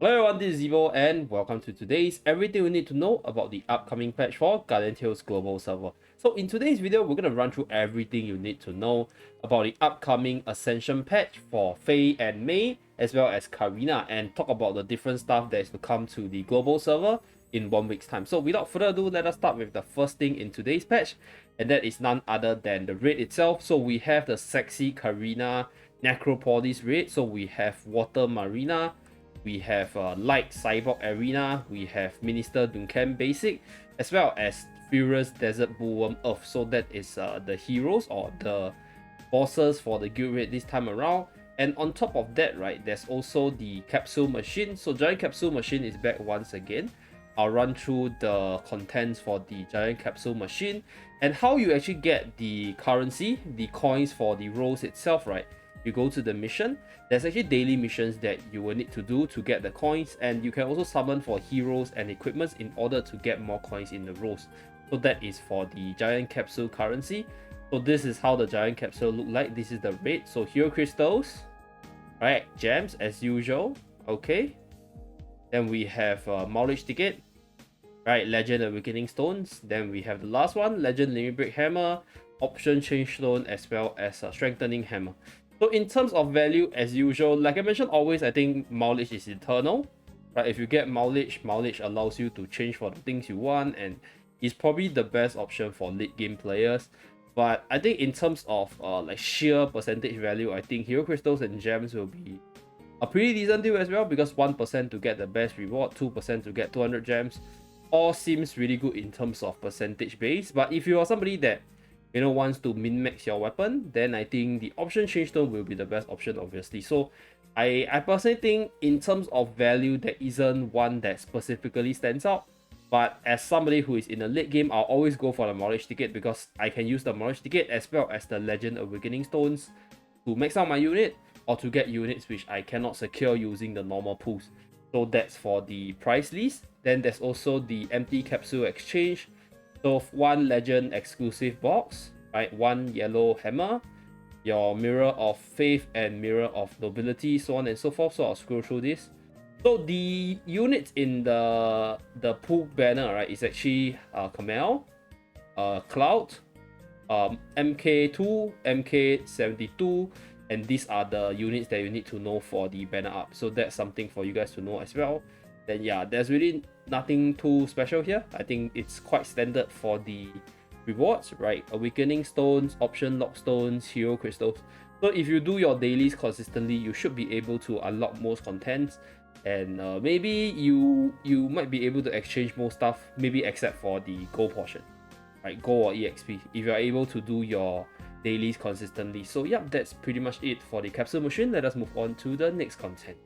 Hello everyone, this is Zeeebo and welcome to today's everything we need to know about the upcoming patch for Guardian Tales global server. So in today's video, we're going to run through everything you need to know about the upcoming Ascension patch for Faye and Mei, as well as Karina, and talk about the different stuff that is to come to the global server in 1 week's time. So without further ado, let us start with the first thing in today's patch, and that is none other than the raid itself. So we have the sexy Karina Necropolis raid. So we have Water Marina, we have Light Cyborg Arena, we have Minister Duncan Basic, as well as Furious Desert Bullworm Earth. So that is the heroes or the bosses for the guild raid this time around. And on top of that, right, there's also the Capsule Machine. So Giant Capsule Machine is back once again. I'll run through the contents for the Giant Capsule Machine and how you actually get the currency, the coins for the roles itself, right? You go to the mission. There's actually daily missions that you will need to do to get the coins, and you can also summon for heroes and equipments in order to get more coins in the roles. So that is for the Giant Capsule currency. So this is how the Giant Capsule look like. This is the raid. So hero crystals, right? Gems as usual. Okay. Then we have mileage ticket, right? Legend Awakening stones. Then we have the last one, Legend Limit Break hammer, option change stone, as well as a strengthening hammer. So in terms of value, as usual, like I mentioned always, I think mileage is eternal, right? If you get mileage allows you to change for the things you want, and is probably the best option for late game players. But I think in terms of like sheer percentage value, I think hero crystals and gems will be a pretty decent deal as well, because 1% to get the best reward, 2% to get 200 gems, all seems really good in terms of percentage base. But if you are somebody that wants to min-max your weapon, then I think the option change stone will be the best option, obviously. So I personally think in terms of value, there isn't one that specifically stands out. But as somebody who is in a late game, I'll always go for the mileage ticket, because I can use the mileage ticket as well as the Legend Awakening stones to max out my unit, or to get units which I cannot secure using the normal pools. So that's for the price list. Then there's also the empty capsule exchange. So one legend exclusive box, right? One yellow hammer, your Mirror of Faith and Mirror of Nobility, so on and so forth. So I'll scroll through this. So the units in the pool banner, right, is actually Camel, Cloud, MK2, MK72, and these are the units that you need to know for the banner up. So that's something for you guys to know as well. Then yeah, there's really nothing too special here. I think it's quite standard for the rewards, right? Awakening stones, option lock stones, hero crystals. So if you do your dailies consistently, you should be able to unlock most contents, and maybe you might be able to exchange most stuff, maybe except for the gold portion, right? Gold or EXP, if you're able to do your dailies consistently. So yeah, that's pretty much it for the capsule machine. Let us move on to the next content.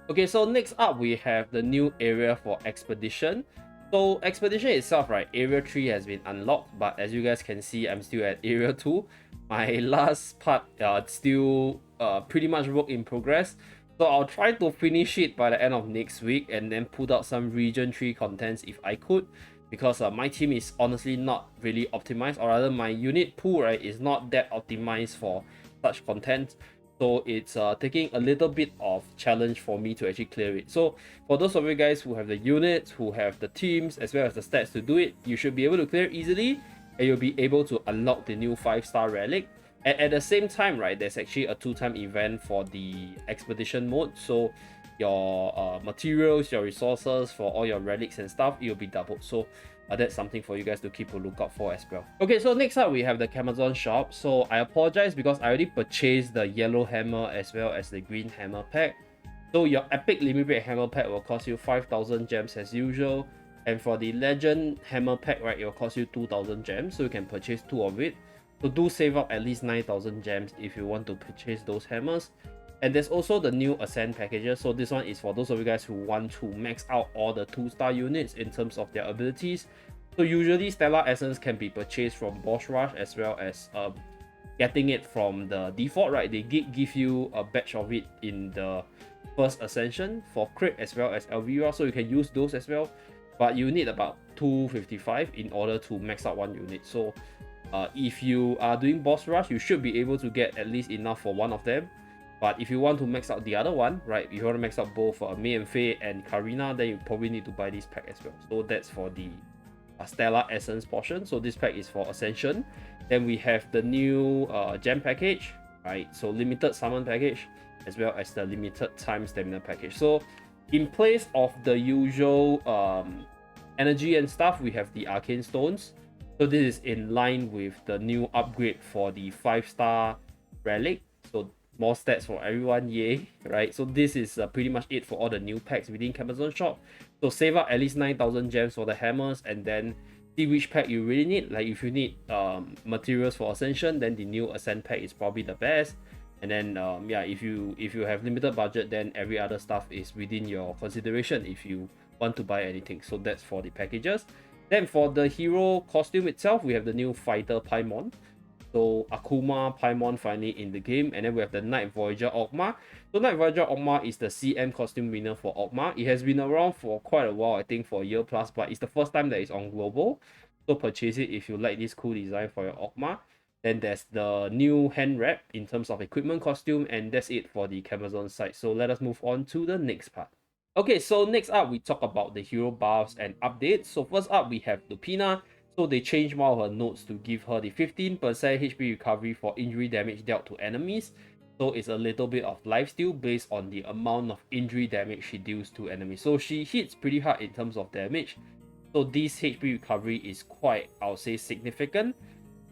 Okay, so next up we have the new area for Expedition. So Expedition itself, right, Area 3 has been unlocked, but as you guys can see, I'm still at Area 2. My last part still pretty much work in progress. So I'll try to finish it by the end of next week, and then put out some Region 3 contents if I could, because my team is honestly not really optimized, or rather my unit pool, right, is not that optimized for such content. So it's taking a little bit of challenge for me to actually clear it. So for those of you guys who have the units, who have the teams, as well as the stats to do it, you should be able to clear easily, and you'll be able to unlock the new 5-star relic. And at the same time, right, there's actually a 2-time event for the expedition mode. So your materials, your resources for all your relics and stuff, it will be doubled. So that's something for you guys to keep a lookout for as well. Okay, so next up we have the Amazon shop. So I apologize because I already purchased the yellow hammer as well as the green hammer pack. So your epic limit break hammer pack will cost you 5,000 gems as usual, and for the legend hammer pack, right, it will cost you 2,000 gems, so you can purchase 2 of it. So do save up at least 9,000 gems if you want to purchase those hammers. And there's also the new Ascend packages. So this one is for those of you guys who want to max out all the 2-star units in terms of their abilities. So usually Stellar Essence can be purchased from Boss Rush, as well as getting it from the default, right? They give you a batch of it in the first Ascension for crit as well as Elvira, so you can use those as well. But you need about 255 in order to max out one unit. So if you are doing Boss Rush, you should be able to get at least enough for one of them. But if you want to max out the other one, right, if you want to max out both Mei and Fei and Karina, then you probably need to buy this pack as well. So that's for the Stellar Essence portion. So this pack is for Ascension. Then we have the new gem package, right? So limited summon package, as well as the limited time stamina package. So in place of the usual energy and stuff, we have the arcane stones. So this is in line with the new upgrade for the 5-star relic. So more stats for everyone, yay, right? So this is pretty much it for all the new packs within Amazon shop. So save up at least 9,000 gems for the hammers, and then see which pack you really need. Like if you need materials for Ascension, then the new Ascend pack is probably the best. And then yeah, if you have limited budget, then every other stuff is within your consideration if you want to buy anything. So that's for the packages. Then for the hero costume itself, we have the new Fighter Paimon. So Akuma Paimon finally in the game, and then we have the Night Voyager Ogma. So Night Voyager Ogma is the CM costume winner for Ogma. It has been around for quite a while, I think for a year plus, but it's the first time that it's on global. So purchase it if you like this cool design for your Ogma. Then there's the new hand wrap in terms of equipment costume, and that's it for the Amazon site. So let us move on to the next part. Okay, so next up we talk about the hero buffs and updates. So first up we have Lupina. So they changed one of her notes to give her the 15% HP recovery for injury damage dealt to enemies. So it's a little bit of lifesteal based on the amount of injury damage she deals to enemies. So she hits pretty hard in terms of damage. So this HP recovery is quite, I'll say, significant.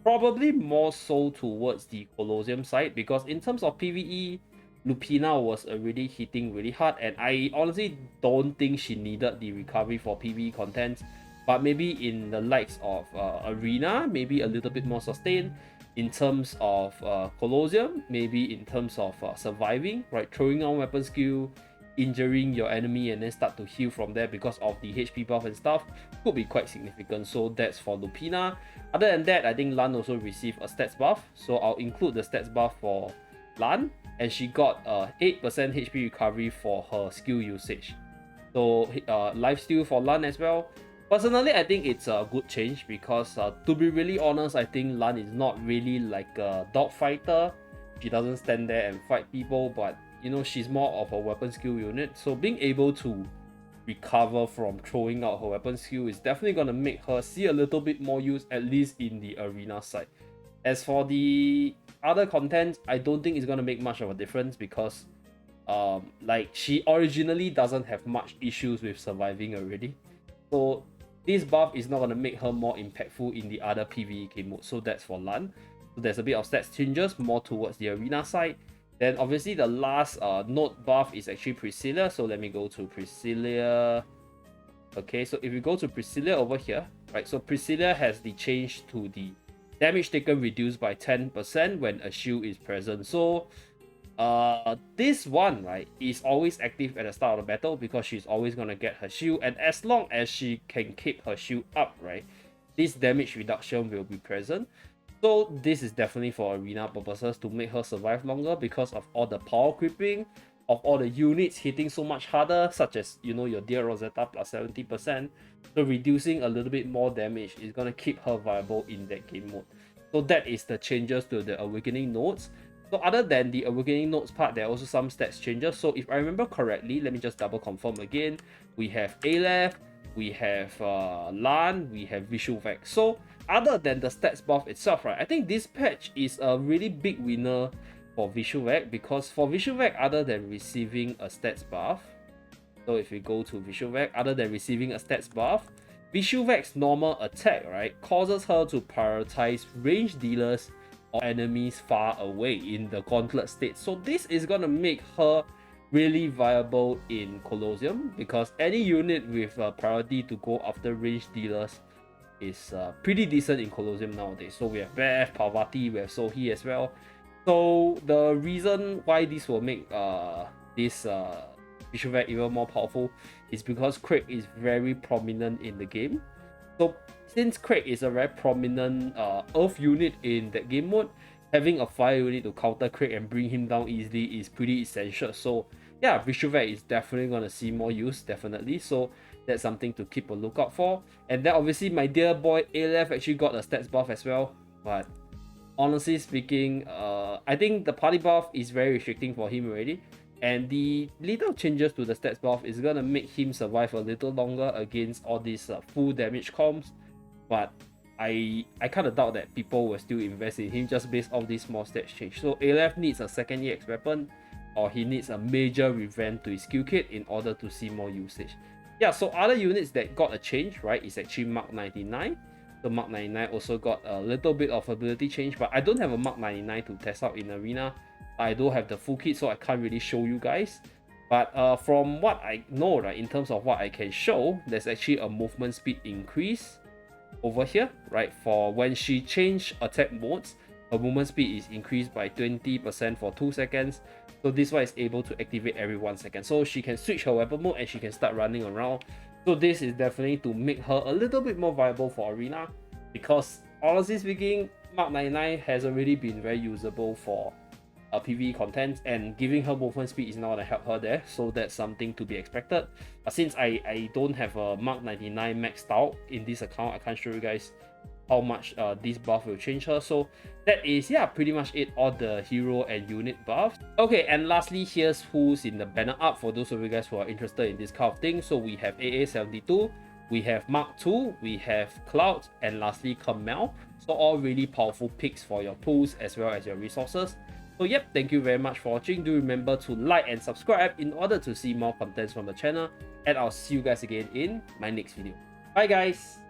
Probably more so towards the Colosseum side, because in terms of PvE, Lupina was already hitting really hard, and I honestly don't think she needed the recovery for PvE contents. But maybe in the likes of Arena, maybe a little bit more sustained. In terms of Colosseum, maybe in terms of surviving, right? Throwing on weapon skill, injuring your enemy, and then start to heal from there because of the HP buff and stuff could be quite significant. So that's for Lupina. Other than that, I think Lan also received a stats buff. So I'll include the stats buff for Lan, and she got 8% HP recovery for her skill usage. So lifesteal for Lan as well. Personally, I think it's a good change because to be really honest, I think Lan is not really like a dog fighter. She doesn't stand there and fight people, but you know, she's more of a weapon skill unit. So being able to recover from throwing out her weapon skill is definitely going to make her see a little bit more use, at least in the arena side. As for the other content, I don't think it's going to make much of a difference because like she originally doesn't have much issues with surviving already. So this buff is not going to make her more impactful in the other PvE game mode. So that's for Lan. So there's a bit of stats changes more towards the arena side. Then obviously the last note buff is actually Priscilla. So let me go to Priscilla. Okay, so if you go to Priscilla over here, right? So Priscilla has the change to the damage taken reduced by 10% when a shield is present. So this one, right, is always active at the start of the battle because she's always gonna get her shield, and as long as she can keep her shield up, right, this damage reduction will be present. So this is definitely for arena purposes to make her survive longer because of all the power creeping of all the units hitting so much harder, such as, you know, your dear Rosetta plus 70%. So reducing a little bit more damage is gonna keep her viable in that game mode. So that is the changes to the awakening nodes. So other than the awakening nodes part, there are also some stats changes. So if I remember correctly, let me just double confirm again. We have Aleph, we have Lan, we have Vishuvek. So other than the stats buff itself, right, I think this patch is a really big winner for Vishuvek, because for Vishuvek, other than receiving a stats buff, so if we go to Vishuvek, other than receiving a stats buff, Vishuvek's normal attack, right, causes her to prioritize range dealers or enemies far away in the gauntlet state. So this is gonna make her really viable in Colosseum, because any unit with priority to go after range dealers is pretty decent in Colosseum nowadays. So we have Beth, Parvati, we have Sohi as well. So the reason why this will make this Vishuvek even more powerful is because Craig is very prominent in the game. So since Craig is a very prominent Earth unit in that game mode, having a fire unit to counter Craig and bring him down easily is pretty essential. So yeah, Vishuvek is definitely going to see more use, definitely. So that's something to keep a lookout for. And then obviously my dear boy Aleph actually got a stats buff as well, but honestly speaking, I think the party buff is very restricting for him already. And the little changes to the stats buff is gonna make him survive a little longer against all these full damage comps. But I kind of doubt that people will still invest in him just based off this small stats change. So Aleph needs a second EX weapon, or he needs a major revamp to his skill kit in order to see more usage. Yeah, so other units that got a change, right, is actually Mark 99. So Mark 99 also got a little bit of ability change, but I don't have a Mark 99 to test out in Arena. I don't have the full kit, so I can't really show you guys. But from what I know, right, in terms of what I can show, there's actually a movement speed increase over here, right? For when she changed attack modes, her movement speed is increased by 20% for 2 seconds. So this one is able to activate every 1 second. So she can switch her weapon mode and she can start running around. So this is definitely to make her a little bit more viable for Arena, because honestly speaking, Mark 99 has already been very usable for PvE content, and giving her movement speed is not going to help her there, so that's something to be expected. Since I don't have a Mark 99 maxed out in this account, I can't show you guys how much this buff will change her. So that is, yeah, pretty much it, all the hero and unit buffs. Okay, and lastly, here's who's in the banner up for those of you guys who are interested in this kind of thing. So we have AA72, we have Mark II, we have Cloud, and lastly Kamel. So all really powerful picks for your pools as well as your resources. So yep, thank you very much for watching. Do remember to like and subscribe in order to see more contents from the channel, and I'll see you guys again in my next video. Bye guys!